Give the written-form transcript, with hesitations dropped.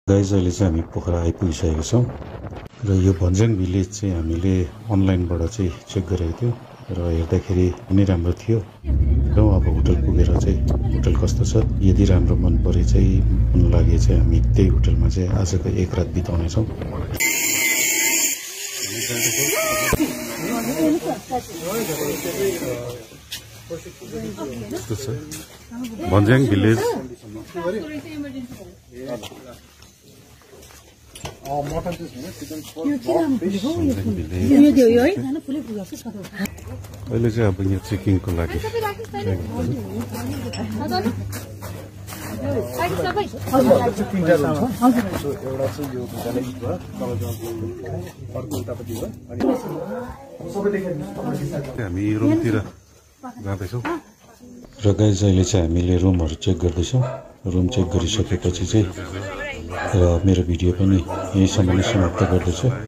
Guys अहिले चाहिँ हामी पोखरा आइपुगिसकेका छौँ र यो भन्ज्याङ भिलेज चाहिँ हामीले अनलाइनबाट चाहिँ चेक गरेको थियौँ र हेर्दाखेरि नै राम्रो थियो र अब होटल पुगेर चाहिँ होटल कस्तो छ यदि राम्रो मन परे चाहिँ मन लागे चाहिँ हामी त्यही होटलमा चाहिँ आजको एक रात बिताउनेछौँ। भन्ज्याङ भिलेज अहिले चाहिँ अब यहाँ चेकिङको लागि हामी रुमतिर जाँदैछौँ र गाइज अहिले चाहिँ हामीले रुमहरू चेक गर्दैछौँ। रुम चेक गरिसकेपछि चाहिँ र मेरो भिडियो पनि यहीँसम्म नै समाप्त गर्दछु।